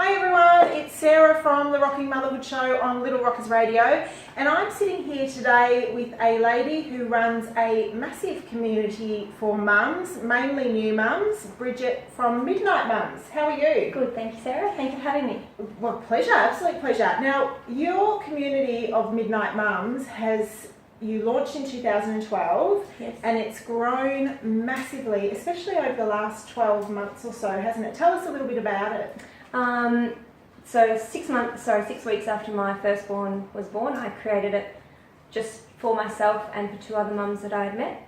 Hi everyone, it's Sarah from the Rocking Motherhood Show on Little Rockers Radio, and I'm sitting here today with a lady who runs a massive community for mums, mainly new mums, Bridget from Midnight Mums. How are you? Good, thank you, Sarah. Thank you for having me. Well, pleasure, absolute pleasure. Now, your community of Midnight Mums you launched in 2012, yes, and it's grown massively, especially over the last 12 months or so, hasn't it? Tell us a little bit about it. So 6 weeks after my firstborn was born, I created it just for myself and for two other mums that I had met.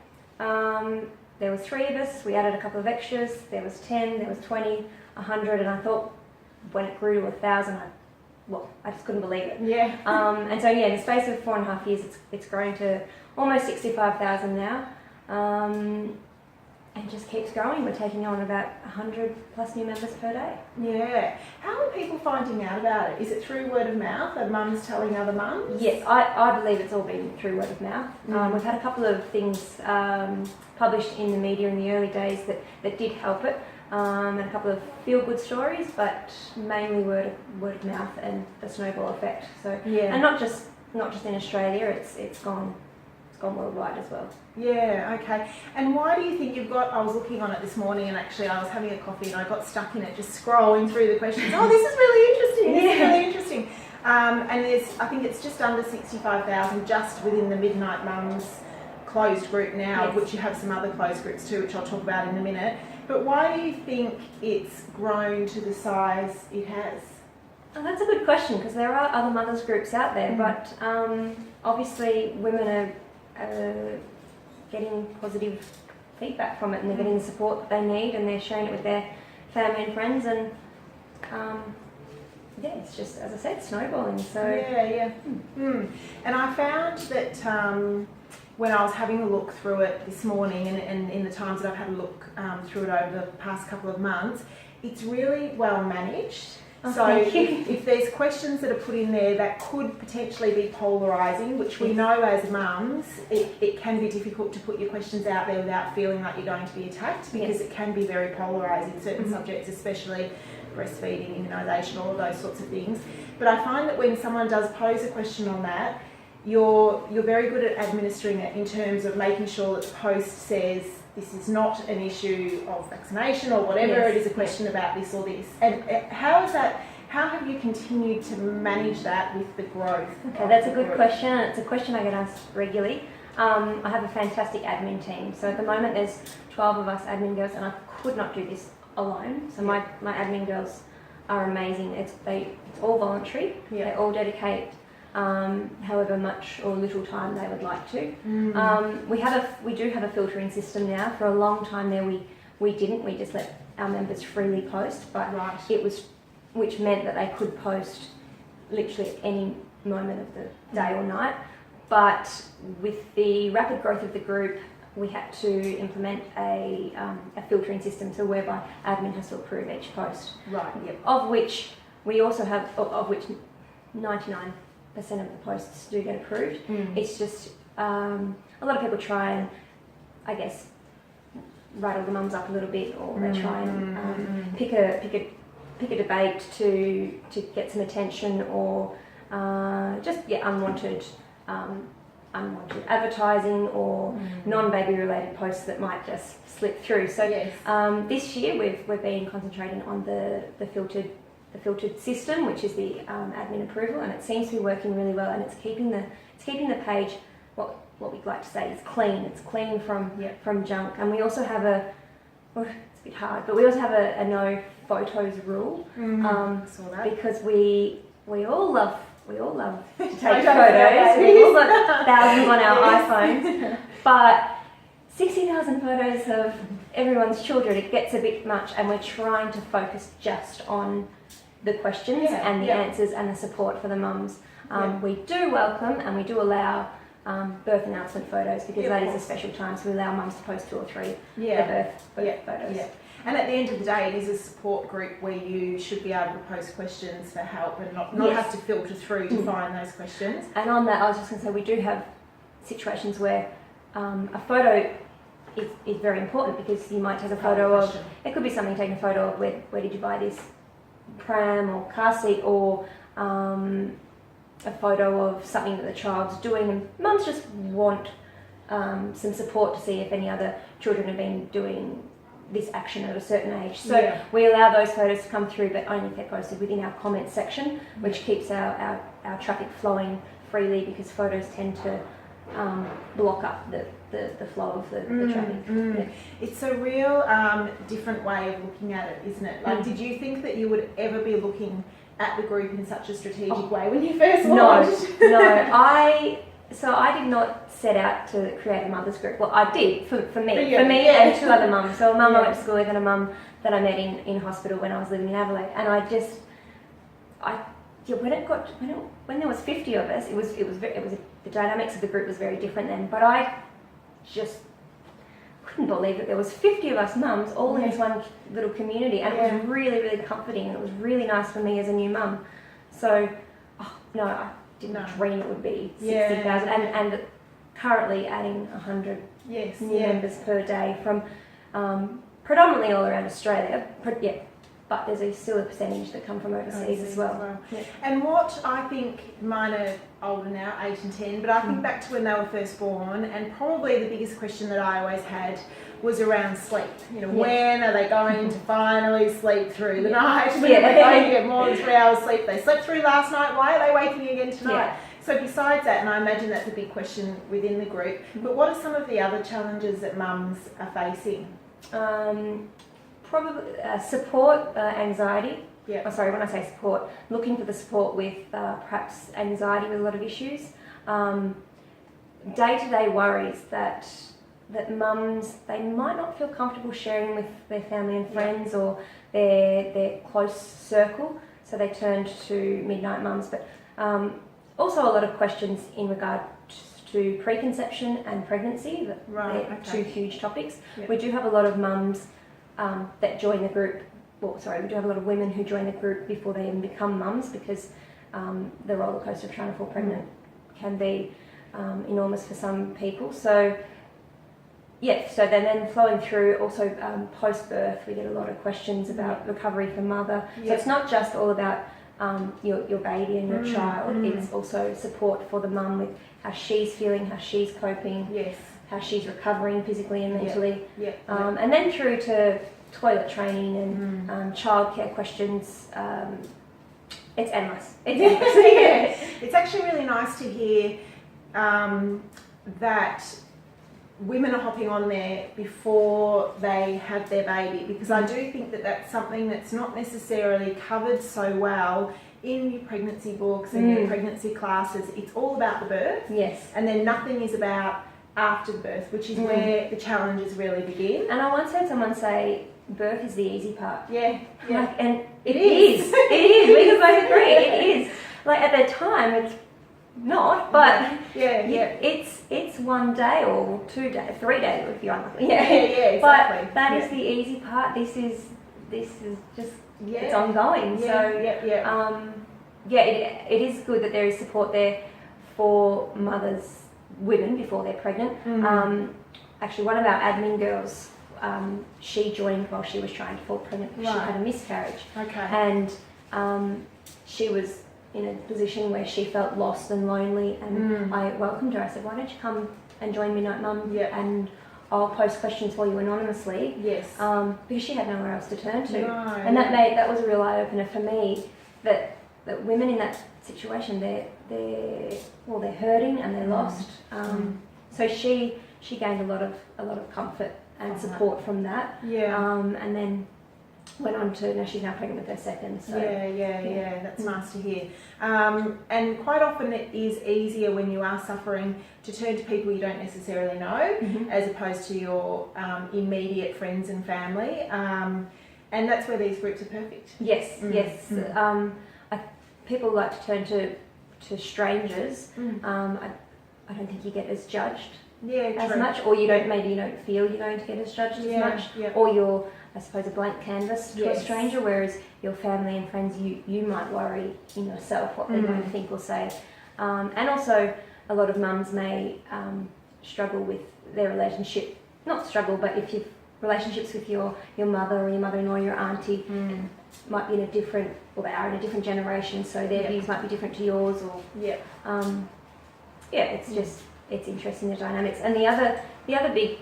There was 3 of us. We added a couple of extras. There was 10, there was 20, 100, and I thought when it grew to 1,000, I just couldn't believe it. Yeah. And so in the space of 4.5 years, it's grown to almost 65,000 now. And just keeps growing. We're taking on about 100 plus new members per day. Yeah. How are people finding out about it? Is it through word of mouth? Are mums telling other mums? Yes, I believe it's all been through word of mouth. We've had a couple of things published in the media in the early days that did help it, and a couple of feel-good stories, but mainly word of mouth and the snowball effect. So, yeah. And not just in Australia. It's gone worldwide as well. Yeah, okay. And why do you think I was looking on it this morning, and actually I was having a coffee and I got stuck in it just scrolling through the questions. Oh, this is really interesting. This is really interesting. And I think it's just under 65,000 just within the Midnight Mums closed group now, yes, which you have some other closed groups too, which I'll talk about in a minute. But why do you think it's grown to the size it has? Oh, that's a good question, because there are other mothers groups out there, but obviously women are getting positive feedback from it, and they're getting the support that they need, and they're sharing it with their family and friends, and it's just, as I said, snowballing. So and I found that when I was having a look through it this morning, and in the times that I've had a look through it over the past couple of months, it's really well managed. So if there's questions that are put in there that could potentially be polarising, which we know as mums, it can be difficult to put your questions out there without feeling like you're going to be attacked, because it can be very polarising, certain subjects, especially breastfeeding, immunisation, all of those sorts of things. But I find that when someone does pose a question on that, you're very good at administering it in terms of making sure that the post says, this is not an issue of vaccination or whatever, it is a question about this or this. And how have you continued to manage that with the growth? Okay, that's a good question, and it's a question I get asked regularly. I have a fantastic admin team. So at the moment there's 12 of us admin girls, and I could not do this alone. So my admin girls are amazing. It's all voluntary. They all dedicate however much or little time they would like to. We do have a filtering system now. For a long time there we didn't. We just let our members freely post, but which meant that they could post literally at any moment of the day or night. But with the rapid growth of the group, we had to implement a filtering system, so whereby admin has to approve each post. Right. Yep. Of which 99% of the posts do get approved. It's just a lot of people try and, I guess, rattle the mums up a little bit, or they try and pick a debate to get some attention, or unwanted advertising or non-baby related posts that might just slip through. So this year we've been concentrating on the filtered system, which is the admin approval, and it seems to be working really well, and it's keeping the page, what we'd like to say is clean. It's clean from junk. And we also have it's a bit hard, but we also have a no photos rule, because we all love to take photos. We've all got thousands on our iPhones, but 60,000 photos of everyone's children, it gets a bit much, and we're trying to focus just on the questions and the answers and the support for the mums. We do welcome and we do allow birth announcement photos, because that is a special time, so we allow mums to post 2 or 3 birth photos. Yeah. And at the end of the day, it is a support group where you should be able to post questions for help and not have to filter through to find those questions. And on that, I was just going to say, we do have situations where a photo is very important, because you might take a photo of, it could be something, taking a photo of where did you buy this pram or car seat, or a photo of something that the child's doing, and mums just want some support to see if any other children have been doing this action at a certain age. So we allow those photos to come through, but only if they're posted within our comments section, which keeps our traffic flowing freely, because photos tend to block up the flow of the traffic. Yeah. It's a real different way of looking at it, isn't it? Like, did you think that you would ever be looking at the group in such a strategic way when you first launched? No. I did not set out to create a mothers group. Well, I did for me and two other mums. So a mum I went to school with, and a mum that I met in hospital when I was living in Adelaide. And when there was 50 of us, the dynamics of the group was very different then. But I just couldn't believe that there was 50 of us mums all in this one little community, and it was really, really comforting, and it was really nice for me as a new mum. So, I didn't dream it would be 60,000, and currently adding 100 new members per day from predominantly all around Australia. But there's still a percentage that come from overseas as well. Yeah. And what I think, mine are older now, 8 and 10, but I think back to when they were first born, and probably the biggest question that I always had was around sleep. When are they going to finally sleep through the night? When are they going to get more than 3 hours sleep? They slept through last night, why are they waking again tonight? So besides that, and I imagine that's a big question within the group, but what are some of the other challenges that mums are facing? Probably support, anxiety. When I say support, looking for the support with perhaps anxiety with a lot of issues. Day-to-day worries that mums, they might not feel comfortable sharing with their family and friends or their close circle, so they turn to Midnight Mums. But also a lot of questions in regard to preconception and pregnancy. They're two huge topics. We do have a lot of mums that join the group. We do have a lot of women who join the group before they even become mums, because the roller coaster of trying to fall pregnant can be enormous for some people. So then flowing through also post-birth, we get a lot of questions about recovery for mother. So it's not just all about your baby and your child, it's also support for the mum with how she's feeling, how she's coping, how she's recovering physically and mentally. And then through to toilet training and childcare questions. It's endless. It's actually really nice to hear that women are hopping on there before they have their baby, because I do think that that's something that's not necessarily covered so well in your pregnancy books and your pregnancy classes. It's all about the birth, and then nothing is about after the birth, which is where the challenges really begin. And I once heard someone say, birth is the easy part. And it is. It is. We can both agree. It is. Like at the time, it's not, but it's 1 day or 2 days, 3 days if you're unlucky. Exactly. But that is the easy part. This is just it's ongoing. It is good that there is support there for women before they're pregnant. Actually, one of our admin girls, she joined while she was trying to fall pregnant because she had a miscarriage. And she was in a position where she felt lost and lonely, and I welcomed her. I said, why don't you come and join Midnight Mum, and I'll post questions for you anonymously. Because she had nowhere else to turn to. And that was a real eye-opener for me, that women in that situation, they're hurting and they're lost. So she gained a lot of comfort and support from that. And then went on to, now she's now pregnant with her second. So that's nice to hear. And quite often it is easier when you are suffering to turn to people you don't necessarily know, as opposed to your immediate friends and family. And that's where these groups are perfect. People like to turn to strangers. I don't think you get as judged as much, or you don't feel you're going to get as judged as much, or you're, I suppose, a blank canvas to a stranger, whereas your family and friends, you might worry in yourself what they're going to think or say. And also a lot of mums may struggle with their relationship, not struggle, but if you've relationships with your mother or your mother-in-law, your auntie, might be in a different, or they are in a different generation, so their views might be different to yours, or it's just, it's interesting, the dynamics. And the other big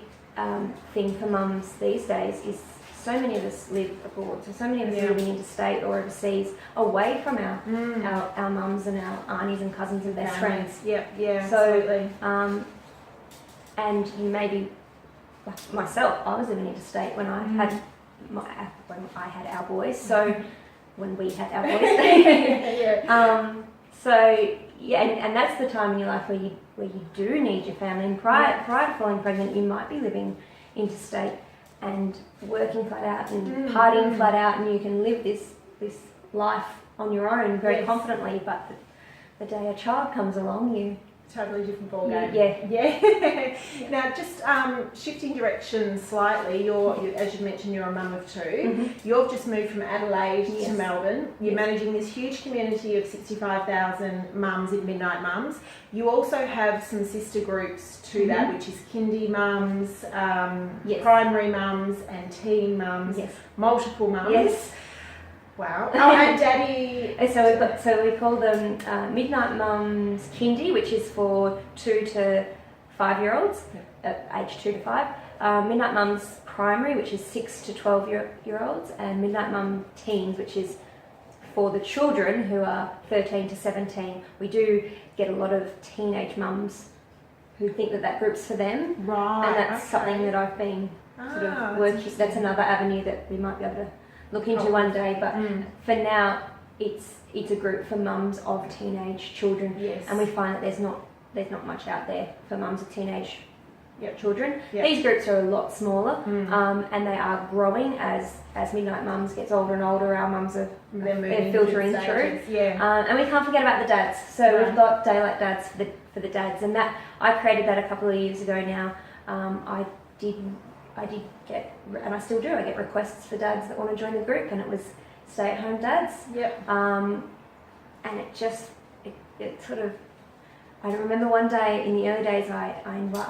thing for mums these days is so many of us live abroad, so many of us are living interstate or overseas, away from our mums and our aunties and cousins and best friends. So, absolutely. And you maybe, like myself, I was living interstate when I had our boys. So when we had our boys, and that's the time in your life where you do need your family. And prior to falling pregnant, you might be living interstate and working flat out and partying flat out, and you can live this life on your own very confidently. But the day a child comes along, you totally different ballgame. Now, just shifting directions slightly. As you mentioned, you're a mum of two. You've just moved from Adelaide to Melbourne. You're managing this huge community of 65,000 mums in Midnight Mums. You also have some sister groups to that, which is kindy mums, primary mums, and teen mums, multiple mums. Wow. Oh, and Daddy. So we call them Midnight Mums Kindy, which is for 2 to 5-year-olds, age 2 to 5. Midnight Mums Primary, which is 6 to 12-year-olds, and Midnight Mum Teens, which is for the children who are 13 to 17. We do get a lot of teenage mums who think that group's for them. Right. And that's something that I've been sort of working. That's another avenue that we might be able to look into one day, but for now it's a group for mums of teenage children, and we find that there's not much out there for mums of teenage children. These groups are a lot smaller, and they are growing as Midnight Mums gets older and older. Our mums are filtering through, and we can't forget about the dads. So we've got Daylight Dads for the dads, and that I created that a couple of years ago now. I did get, and I still do, I get requests for dads that want to join the group, and it was stay-at-home dads. And it sort of, I remember one day in the early days I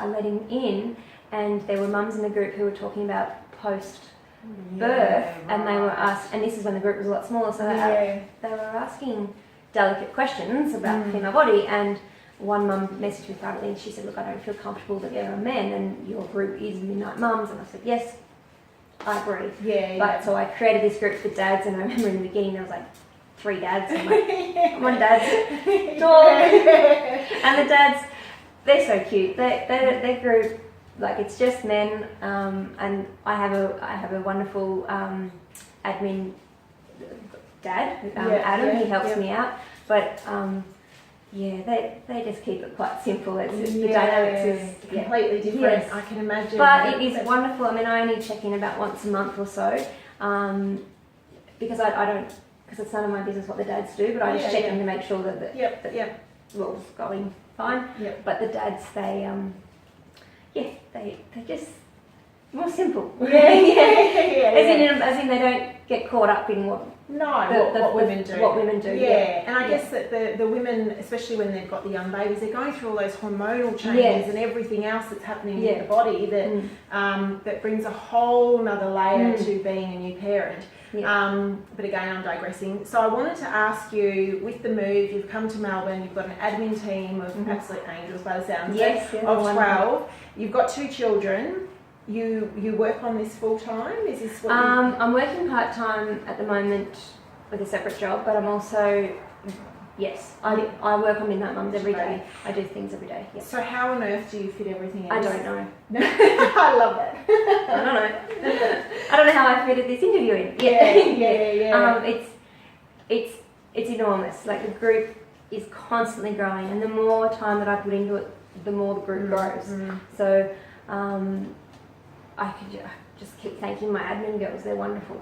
let him in, and there were mums in the group who were talking about post-birth, and they were asked, and this is when the group was a lot smaller, so they were asking delicate questions about the female body, and one mum messaged me privately and she said, look, I don't feel comfortable that there are men and your group is Midnight Mums. And I said, yes, I agree. So I created this group for dads, and I remember in the beginning there was like 3 dads. I'm like, come on, dads, talk. And the dads, they're so cute. Their group, like, it's just men, and I have a wonderful admin dad, Adam. He helps me out, but they just keep it quite simple. The dynamics is completely different. I can imagine. But it is wonderful. I mean, I only check in about once a month or so, because I don't, because it's none of my business what the dads do, but I just check in to make sure that all's going fine. But the dads, they just more simple. As in they don't get caught up in what women do. What women do. And I guess that the women, especially when they've got the young babies, they're going through all those hormonal changes and everything else that's happening in the body that that brings a whole nother layer to being a new parent. But again, I'm digressing. So I wanted to ask you, with the move, you've come to Melbourne, you've got an admin team of absolute angels by the sounds of 12. You've got 2 children. You work on this full time? Is this what I'm working part time at the moment with a separate job, but I'm also I work on Midnight Mums every day. I do things every day. So how on earth do you fit everything in? I don't know. I love that. I don't know. I don't know how I fitted this interview in. It's enormous. Like, the group is constantly growing, and the more time that I put into it, the more the group grows. So I could just keep thanking my admin girls. They're wonderful.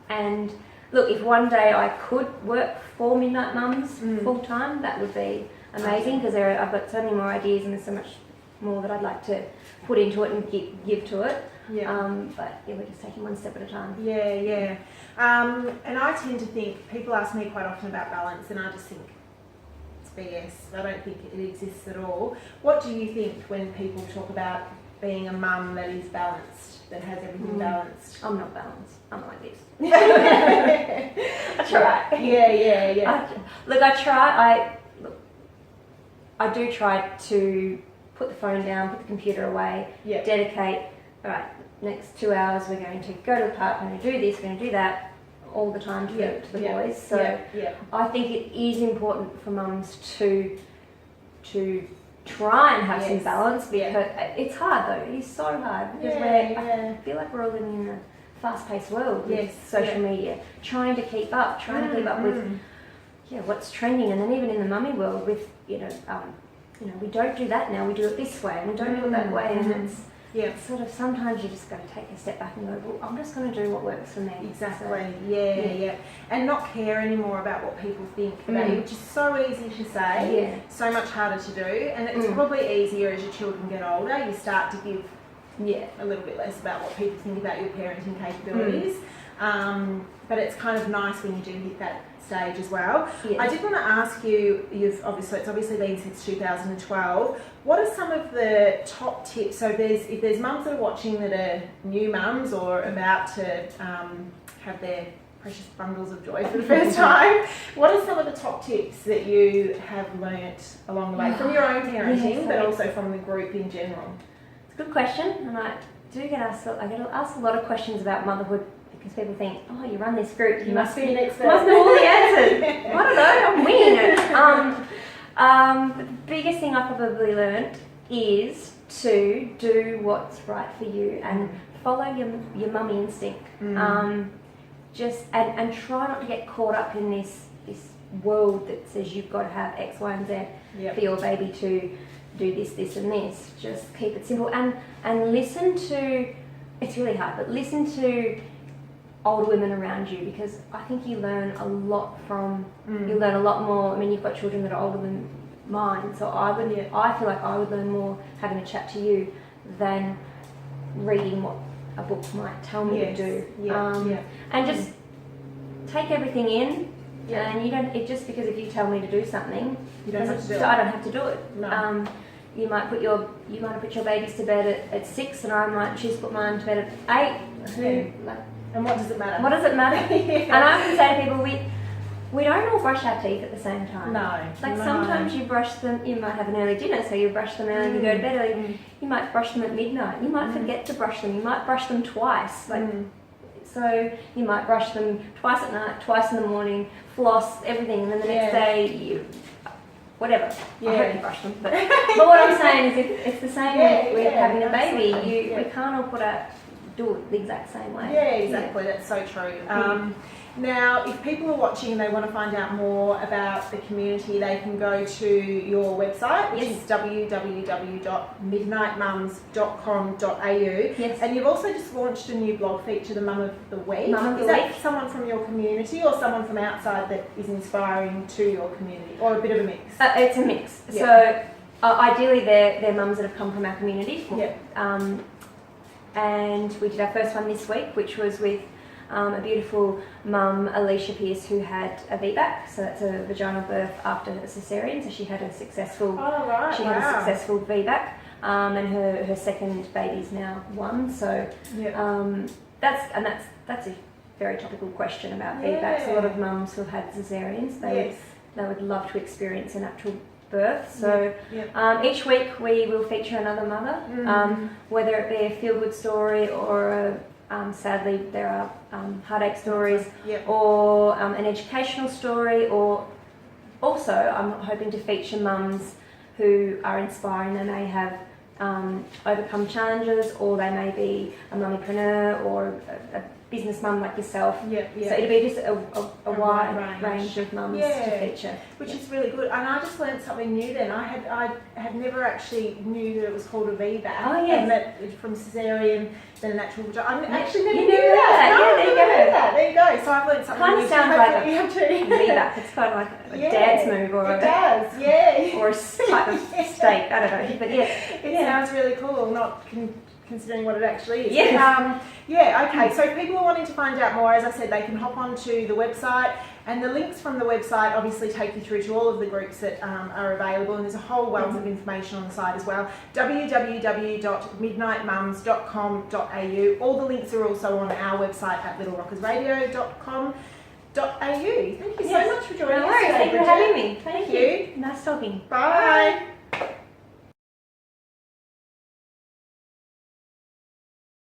And look, if one day I could work for Midnight Mums full time, that would be amazing, because I've got so many more ideas and there's so much more that I'd like to put into it and give to it. But we're just taking one step at a time. And I tend to think, people ask me quite often about balance, and I just think it's BS. I don't think it exists at all. What do you think when people talk about being a mum that is balanced, that has everything balanced? I'm not balanced. I'm like this. I try. Yeah. I do try to put the phone down, put the computer away, dedicate, all right, next 2 hours we're going to go to the park, we're going to do this, we're going to do that all the time to the boys. So I think it is important for mums to try and have some balance, because it's hard though. It's so hard because I feel like we're all living in a fast-paced world with social media, trying to keep up with what's trending, and then even in the mummy world with we don't do that now, we do it this way, and we don't do it that way, and it's sort of, sometimes you just got to take a step back and go, well, I'm just going to do what works for me. Exactly. So, and not care anymore about what people think about you, which is so easy to say, so much harder to do, and it's probably easier as your children get older. You start to give a little bit less about what people think about your parenting capabilities, but it's kind of nice when you do hit that stage as well. I did want to ask you, it's obviously been since 2012, what are some of the top tips? So if there's mums that are watching that are new mums or about to have their precious bundles of joy for the first time, what are some of the top tips that you have learnt along the way from your own parenting, but also from the group in general? It's a good question, and I get asked a lot of questions about motherhood, because people think, oh, you run this group, you must be an expert. Must know all the answers. I don't know, I'm winging it. The biggest thing I probably learned is to do what's right for you and follow your mummy instinct. Just and try not to get caught up in this world that says you've got to have X, Y, and Z for your baby to do this, this, and this. Just keep it simple and listen to. It's really hard, but listen to older women around you, because I think you learn a lot from. You learn a lot more. I mean, you've got children that are older than mine, so I feel like I would learn more having a chat to you than reading what a book might tell me to do. And just take everything in. And you don't. It just because if you tell me to do something, you don't have to do it. I don't have to do it. No. You might have put your babies to bed at 6, and I might choose to put mine to bed at 8. And what does it matter? What does it matter? And I often say to people, we don't all brush our teeth at the same time. No. Sometimes you brush them, you might have an early dinner, so you brush them early, you go to bed early. You might brush them at midnight. You might forget to brush them. You might brush them twice. So you might brush them twice at night, twice in the morning, floss, everything, and then the next day whatever. I hope you brush them. But what I'm saying is it's the same with having a baby. We can't all do it the exact same way. Yeah, exactly. That's so true. Now, if people are watching and they want to find out more about the community, they can go to your website, which is www.midnightmums.com.au. And you've also just launched a new blog feature, the Mum of the Week. Is that someone from your community or someone from outside that is inspiring to your community, or a bit of a mix? It's a mix. So ideally they're mums that have come from our community. And we did our first one this week, which was with a beautiful mum, Alicia Pierce, who had a VBAC, so that's a vaginal birth after a cesarean. So she had a successful, had a successful VBAC, and her second baby's now 1. So that's a very topical question about VBACs. A lot of mums who have had cesareans, they would love to experience a natural birth. So each week we will feature another mother, whether it be a feel-good story or sadly there are heartache stories, or an educational story, or also I'm hoping to feature mums who are inspiring. They may have overcome challenges, or they may be a mummypreneur or a business mum like yourself. So it'll be just a wide range of mums to feature. Which is really good. And I just learned something new then. I had never actually knew that it was called a VBAC. And that from cesarean, then a natural vagina. I actually never knew that. There you go. So I've learned something new. Kind of sounds like a VBAC. It's kind of like a dance move or or a type of steak. I don't know. But it sounds really cool. Not considering what it actually is. Yes. Yeah, okay. So if people are wanting to find out more, as I said, they can hop onto the website, and the links from the website obviously take you through to all of the groups that are available, and there's a whole wealth of information on the site as well. www.midnightmums.com.au. All the links are also on our website at littlerockersradio.com.au. Thank you so much for joining us. No worries. today, Thank you for Bridget. having me. Thank you. Nice talking. Bye.